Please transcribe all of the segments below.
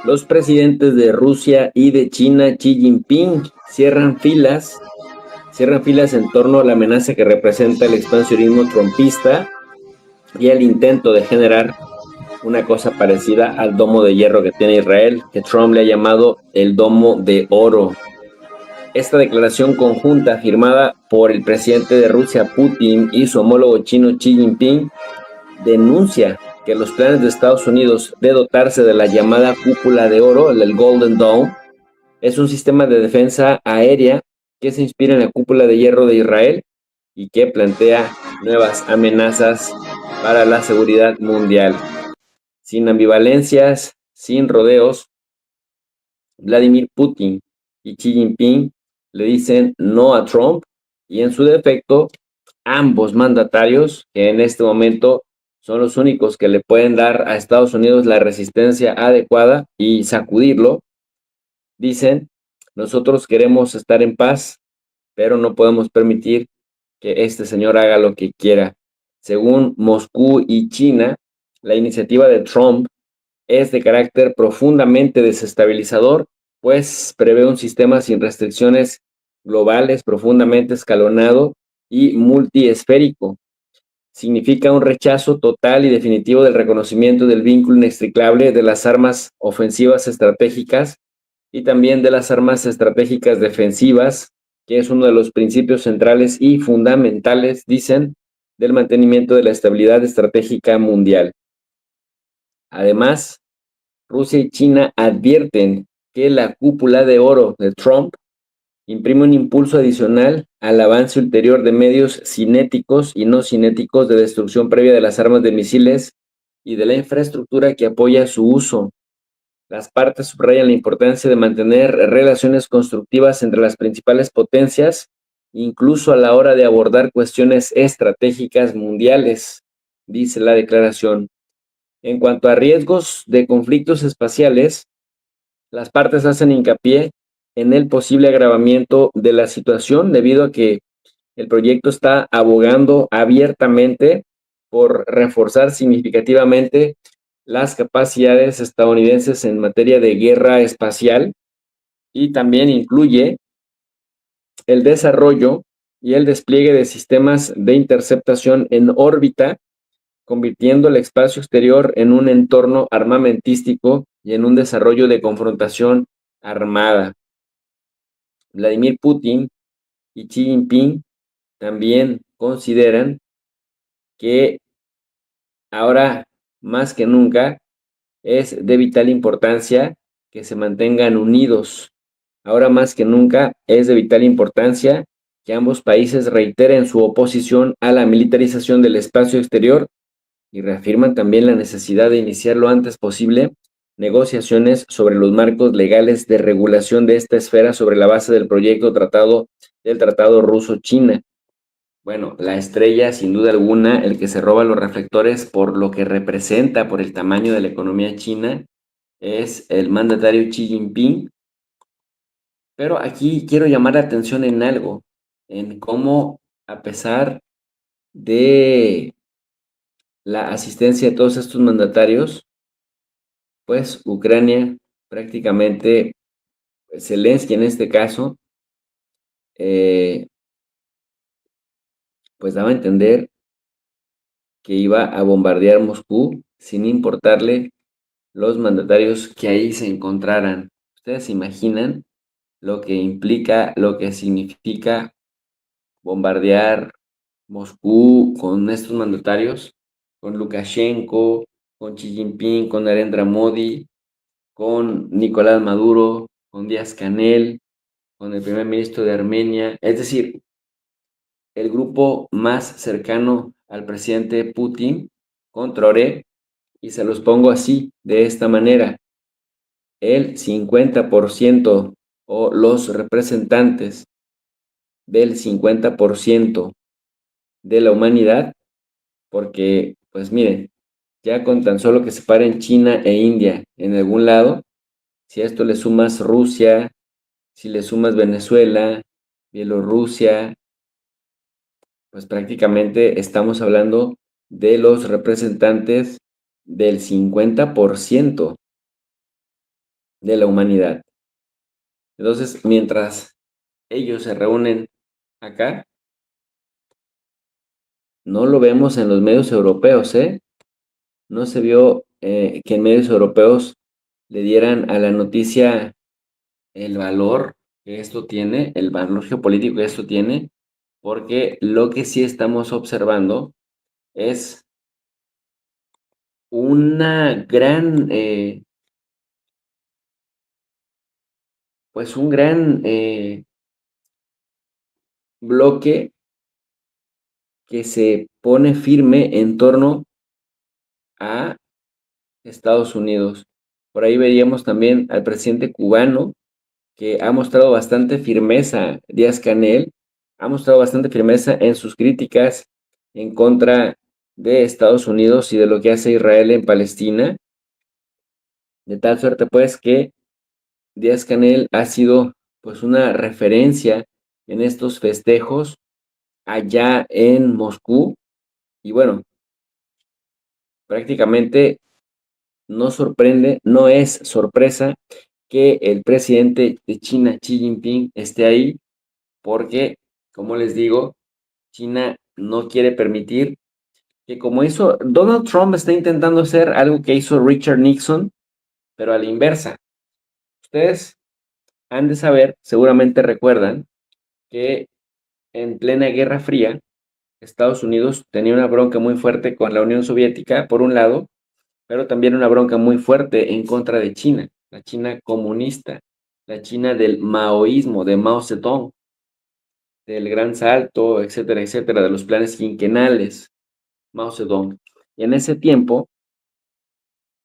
Los presidentes de Rusia y de China, Xi Jinping, cierran filas en torno a la amenaza que representa el expansionismo trumpista y el intento de generar una cosa parecida al domo de hierro que tiene Israel, que Trump le ha llamado el domo de oro. Esta declaración conjunta firmada por el presidente de Rusia, Putin, y su homólogo chino, Xi Jinping, denuncia que los planes de Estados Unidos de dotarse de la llamada cúpula de oro, el Golden Dome, es un sistema de defensa aérea que se inspira en la cúpula de hierro de Israel y que plantea nuevas amenazas para la seguridad mundial. Sin ambivalencias, sin rodeos, Vladimir Putin y Xi Jinping le dicen no a Trump, y en su defecto, ambos mandatarios, que en este momento son los únicos que le pueden dar a Estados Unidos la resistencia adecuada y sacudirlo, dicen, nosotros queremos estar en paz, pero no podemos permitir que este señor haga lo que quiera. Según Moscú y China, la iniciativa de Trump es de carácter profundamente desestabilizador, pues prevé un sistema sin restricciones globales, profundamente escalonado y multiesférico. Significa un rechazo total y definitivo del reconocimiento del vínculo inextricable de las armas ofensivas estratégicas y también de las armas estratégicas defensivas, que es uno de los principios centrales y fundamentales, dicen, del mantenimiento de la estabilidad estratégica mundial. Además, Rusia y China advierten que la cúpula de oro de Trump imprime un impulso adicional al avance ulterior de medios cinéticos y no cinéticos de destrucción previa de las armas de misiles y de la infraestructura que apoya su uso. Las partes subrayan la importancia de mantener relaciones constructivas entre las principales potencias, incluso a la hora de abordar cuestiones estratégicas mundiales, dice la declaración. En cuanto a riesgos de conflictos espaciales, las partes hacen hincapié en el posible agravamiento de la situación debido a que el proyecto está abogando abiertamente por reforzar significativamente las capacidades estadounidenses en materia de guerra espacial, y también incluye el desarrollo y el despliegue de sistemas de interceptación en órbita, convirtiendo el espacio exterior en un entorno armamentístico y en un desarrollo de confrontación armada. Vladimir Putin y Xi Jinping también consideran que ahora más que nunca es de vital importancia que se mantengan unidos. Ahora más que nunca es de vital importancia que ambos países reiteren su oposición a la militarización del espacio exterior y reafirman también la necesidad de iniciar lo antes posible negociaciones sobre los marcos legales de regulación de esta esfera sobre la base del proyecto tratado ruso-China. Bueno, la estrella, sin duda alguna, el que se roba los reflectores por lo que representa, por el tamaño de la economía china, es el mandatario Xi Jinping. Pero aquí quiero llamar la atención en algo, en cómo, a pesar de la asistencia de todos estos mandatarios, pues Ucrania prácticamente, Zelensky en este caso, eh, pues daba a entender que iba a bombardear Moscú sin importarle los mandatarios que ahí se encontraran. ¿Ustedes se imaginan lo que implica, lo que significa bombardear Moscú con estos mandatarios? Con Lukashenko, con Xi Jinping, con Narendra Modi, con Nicolás Maduro, con Díaz-Canel, con el primer ministro de Armenia, es decir, el grupo más cercano al presidente Putin, con Traoré, y se los pongo así, de esta manera: el 50% o los representantes del 50% de la humanidad, porque, pues miren, ya con tan solo que se paren China e India en algún lado, si a esto le sumas Rusia, si le sumas Venezuela, Bielorrusia, pues prácticamente estamos hablando de los representantes del 50%. de la humanidad. Entonces, mientras ellos se reúnen acá, no lo vemos en los medios europeos, ¿eh? No se vio que en medios europeos le dieran a la noticia el valor que esto tiene, el valor geopolítico que esto tiene, porque lo que sí estamos observando es una gran, pues un gran bloque que se pone firme en torno a Estados Unidos. Por ahí veríamos también al presidente cubano, que ha mostrado bastante firmeza, Díaz-Canel, ha mostrado bastante firmeza en sus críticas en contra de Estados Unidos y de lo que hace Israel en Palestina, de tal suerte pues que Díaz-Canel ha sido pues una referencia en estos festejos allá en Moscú y bueno, prácticamente no sorprende, no es sorpresa que el presidente de China, Xi Jinping, esté ahí porque, como les digo, China no quiere permitir que como hizo Donald Trump está intentando hacer algo que hizo Richard Nixon, pero a la inversa. Ustedes han de saber, seguramente recuerdan, que en plena Guerra Fría, Estados Unidos tenía una bronca muy fuerte con la Unión Soviética, por un lado, pero también una bronca muy fuerte en contra de China, la China comunista, la China del maoísmo, de Mao Zedong, del Gran Salto, etcétera, etcétera, de los planes quinquenales, Mao Zedong. Y en ese tiempo,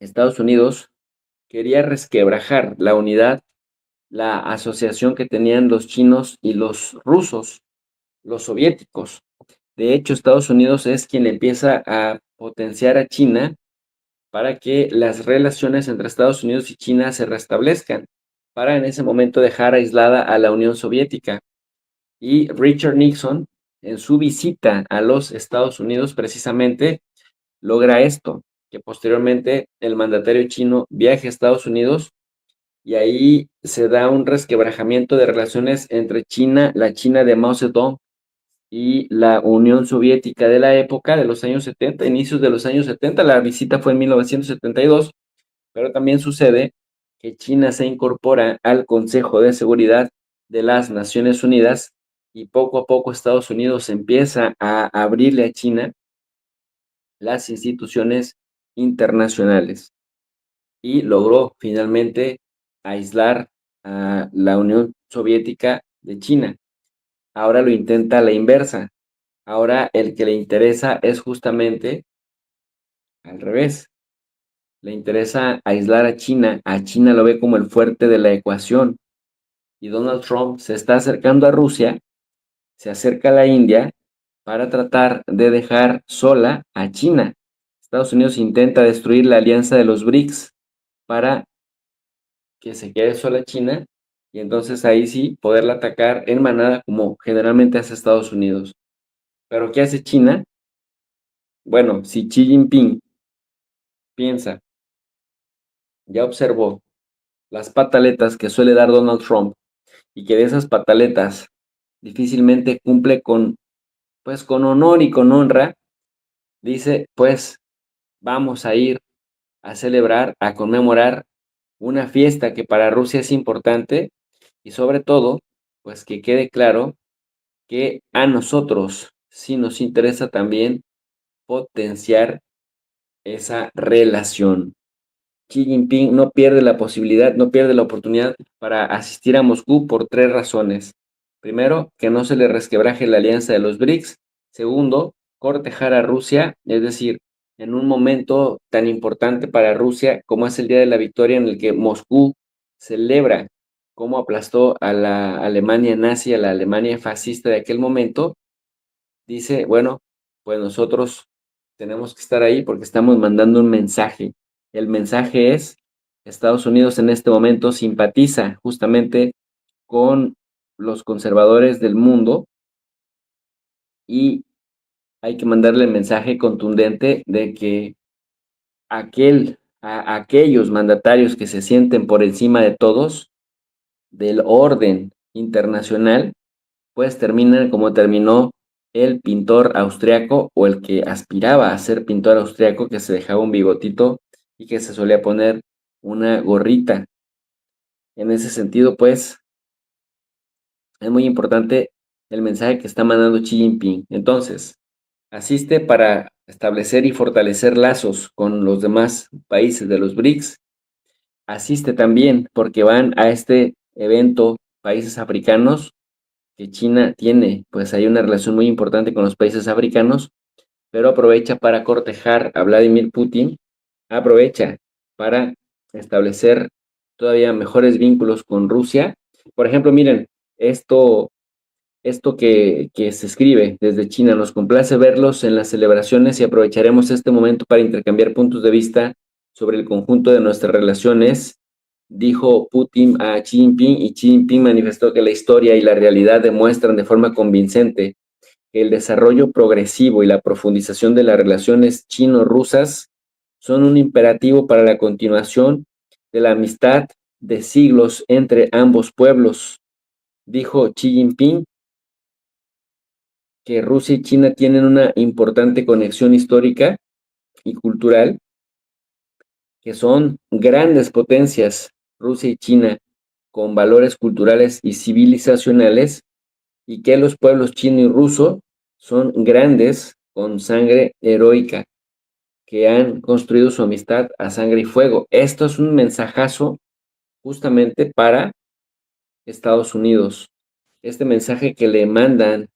Estados Unidos quería resquebrajar la unidad, la asociación que tenían los chinos y los rusos, los soviéticos. De hecho, Estados Unidos es quien empieza a potenciar a China para que las relaciones entre Estados Unidos y China se restablezcan, para en ese momento dejar aislada a la Unión Soviética. Y Richard Nixon, en su visita a los Estados Unidos, precisamente logra esto, que posteriormente el mandatario chino viaje a Estados Unidos y ahí se da un resquebrajamiento de relaciones entre China, la China de Mao Zedong y la Unión Soviética de la época de los años 70, inicios de los años 70. La visita fue en 1972, pero también sucede que China se incorpora al Consejo de Seguridad de las Naciones Unidas y poco a poco Estados Unidos empieza a abrirle a China las instituciones internacionales y logró finalmente aislar a la Unión Soviética de China. Ahora lo intenta a la inversa. Ahora el que le interesa es justamente al revés. Le interesa aislar a China lo ve como el fuerte de la ecuación. Y Donald Trump se está acercando a Rusia, se acerca a la India para tratar de dejar sola a China. Estados Unidos intenta destruir la alianza de los BRICS para que se quede sola China y entonces ahí sí poderla atacar en manada como generalmente hace Estados Unidos. Pero ¿qué hace China? Bueno, si Xi Jinping piensa, ya observó las pataletas que suele dar Donald Trump y que de esas pataletas difícilmente cumple con, pues, con honor y con honra, dice, pues vamos a ir a celebrar, a conmemorar una fiesta que para Rusia es importante y sobre todo, pues que quede claro que a nosotros sí nos interesa también potenciar esa relación. Xi Jinping no pierde la posibilidad, no pierde la oportunidad para asistir a Moscú por tres razones. Primero, que no se le resquebraje la alianza de los BRICS. Segundo, cortejar a Rusia, es decir, en un momento tan importante para Rusia como es el Día de la Victoria, en el que Moscú celebra cómo aplastó a la Alemania nazi, a la Alemania fascista de aquel momento, dice, bueno, pues nosotros tenemos que estar ahí porque estamos mandando un mensaje. El mensaje es, Estados Unidos en este momento simpatiza justamente con los conservadores del mundo y hay que mandarle el mensaje contundente de que a aquellos mandatarios que se sienten por encima de todos, del orden internacional, pues terminan como terminó el pintor austriaco o el que aspiraba a ser pintor austriaco, que se dejaba un bigotito y que se solía poner una gorrita. En ese sentido, pues, es muy importante el mensaje que está mandando Xi Jinping. Entonces, asiste para establecer y fortalecer lazos con los demás países de los BRICS. Asiste también porque van a este evento países africanos, que China tiene, pues hay una relación muy importante con los países africanos, pero aprovecha para cortejar a Vladimir Putin, aprovecha para establecer todavía mejores vínculos con Rusia. Por ejemplo, miren, esto que se escribe desde China: nos complace verlos en las celebraciones y aprovecharemos este momento para intercambiar puntos de vista sobre el conjunto de nuestras relaciones, dijo Putin a Xi Jinping, y Xi Jinping manifestó que la historia y la realidad demuestran de forma convincente que el desarrollo progresivo y la profundización de las relaciones chino-rusas son un imperativo para la continuación de la amistad de siglos entre ambos pueblos. Dijo Xi Jinping que Rusia y China tienen una importante conexión histórica y cultural, que son grandes potencias, Rusia y China, con valores culturales y civilizacionales, y que los pueblos chino y ruso son grandes con sangre heroica, que han construido su amistad a sangre y fuego. Esto es un mensajazo justamente para Estados Unidos. Este mensaje que le mandan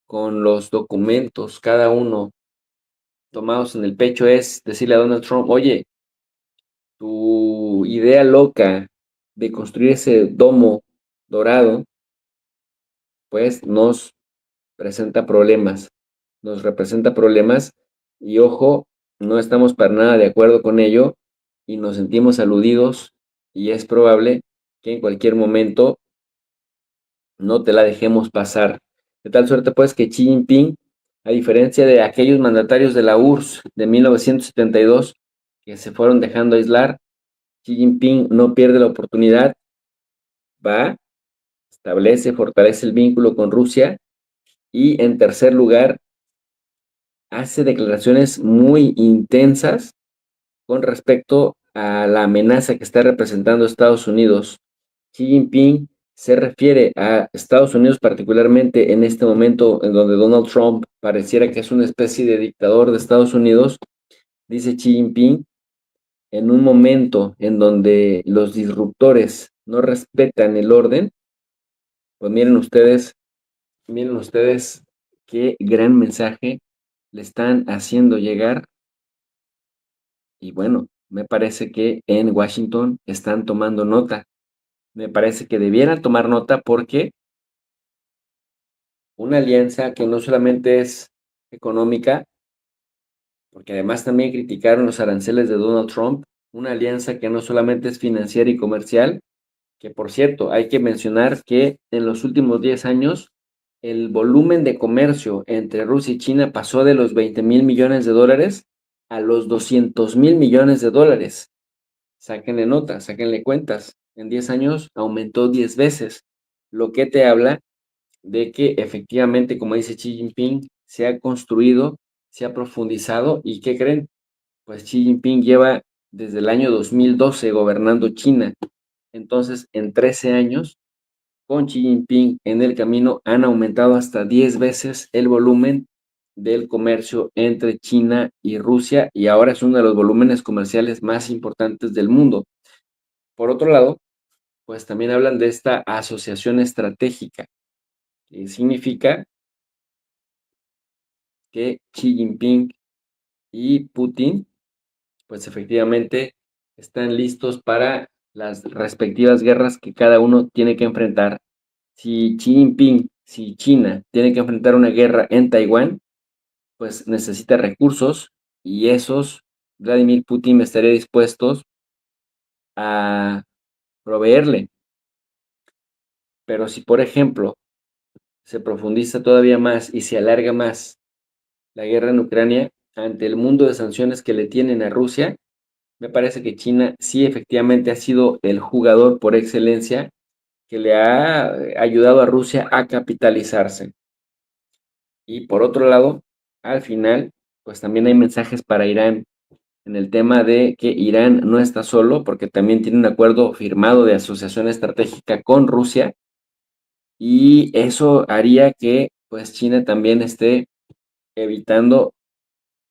con los documentos, cada uno tomados en el pecho, es decirle a Donald Trump: oye, tu idea loca de construir ese domo dorado, pues nos representa problemas, y ojo, no estamos para nada de acuerdo con ello y nos sentimos aludidos, y es probable que en cualquier momento no te la dejemos pasar. De tal suerte, pues, que Xi Jinping, a diferencia de aquellos mandatarios de la URSS de 1972 que se fueron dejando aislar, Xi Jinping no pierde la oportunidad, va, establece, fortalece el vínculo con Rusia, y en tercer lugar, hace declaraciones muy intensas con respecto a la amenaza que está representando Estados Unidos. Xi Jinping se refiere a Estados Unidos particularmente en este momento en donde Donald Trump pareciera que es una especie de dictador de Estados Unidos. Dice Xi Jinping: en un momento en donde los disruptores no respetan el orden, pues miren ustedes qué gran mensaje le están haciendo llegar. Y bueno, me parece que en Washington están tomando nota. Me parece que debieran tomar nota, porque una alianza que no solamente es económica, porque además también criticaron los aranceles de Donald Trump, una alianza que no solamente es financiera y comercial, que por cierto, hay que mencionar que en los últimos 10 años el volumen de comercio entre Rusia y China pasó de los 20.000 millones de dólares a los 200.000 millones de dólares. Sáquenle notas, sáquenle cuentas. En 10 años aumentó 10 veces, lo que te habla de que efectivamente, como dice Xi Jinping, se ha construido, se ha profundizado. ¿Y qué creen? Pues Xi Jinping lleva desde el año 2012 gobernando China. Entonces, en 13 años, con Xi Jinping en el camino, han aumentado hasta 10 veces el volumen del comercio entre China y Rusia, y ahora es uno de los volúmenes comerciales más importantes del mundo. Por otro lado, pues también hablan de esta asociación estratégica, que significa que Xi Jinping y Putin, pues efectivamente están listos para las respectivas guerras que cada uno tiene que enfrentar. Si Xi Jinping, si China tiene que enfrentar una guerra en Taiwán, pues necesita recursos, y esos Vladimir Putin estaría dispuesto a proveerle. Pero si, por ejemplo, se profundiza todavía más y se alarga más la guerra en Ucrania, ante el mundo de sanciones que le tienen a Rusia, me parece que China sí efectivamente ha sido el jugador por excelencia que le ha ayudado a Rusia a capitalizarse. Y por otro lado, al final, pues también hay mensajes para Irán en el tema de que Irán no está solo, porque también tiene un acuerdo firmado de asociación estratégica con Rusia, y eso haría que pues China también esté evitando,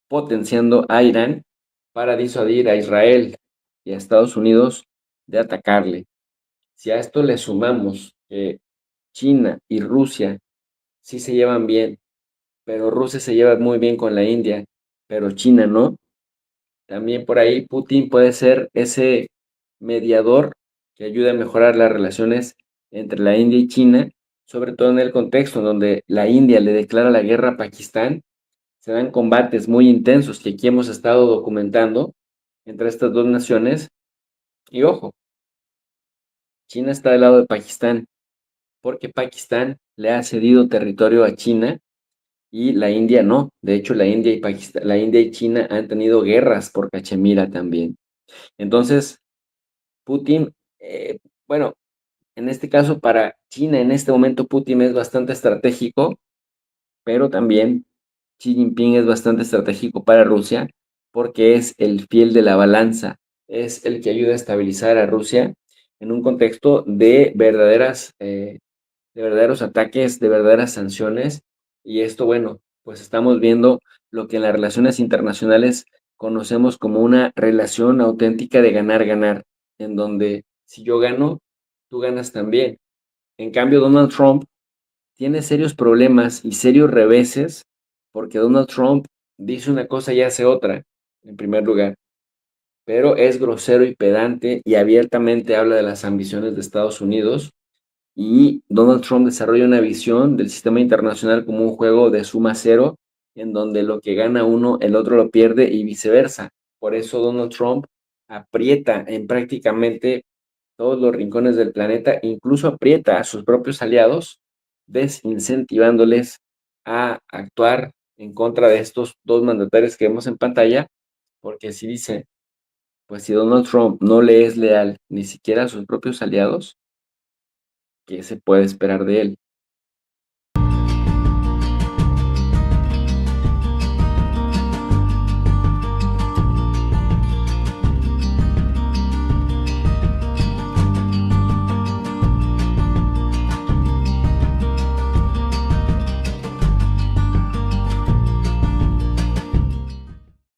potenciando a Irán para disuadir a Israel y a Estados Unidos de atacarle. Si a esto le sumamos que China y Rusia sí se llevan bien, pero Rusia se lleva muy bien con la India, pero China no. También por ahí Putin puede ser ese mediador que ayude a mejorar las relaciones entre la India y China, sobre todo en el contexto en donde la India le declara la guerra a Pakistán. Se dan combates muy intensos que aquí hemos estado documentando entre estas dos naciones. Y ojo, China está del lado de Pakistán, porque Pakistán le ha cedido territorio a China y la India no. De hecho, la India y Pakistán, la India y China han tenido guerras por Cachemira también. Entonces, Putin, bueno, en este caso para China, en este momento Putin es bastante estratégico, pero también Xi Jinping es bastante estratégico para Rusia porque es el fiel de la balanza, es el que ayuda a estabilizar a Rusia en un contexto de verdaderos ataques, de verdaderas sanciones. Y esto, bueno, pues estamos viendo lo que en las relaciones internacionales conocemos como una relación auténtica de ganar-ganar, en donde si yo gano, tú ganas también. En cambio, Donald Trump tiene serios problemas y serios reveses porque Donald Trump dice una cosa y hace otra, en primer lugar, pero es grosero y pedante y abiertamente habla de las ambiciones de Estados Unidos, y Donald Trump desarrolla una visión del sistema internacional como un juego de suma cero, en donde lo que gana uno, el otro lo pierde y viceversa. Por eso Donald Trump aprieta en prácticamente todos los rincones del planeta, incluso aprieta a sus propios aliados, desincentivándoles a actuar en contra de estos dos mandatarios que vemos en pantalla, porque si dice, pues si Donald Trump no le es leal ni siquiera a sus propios aliados, ¿qué se puede esperar de él?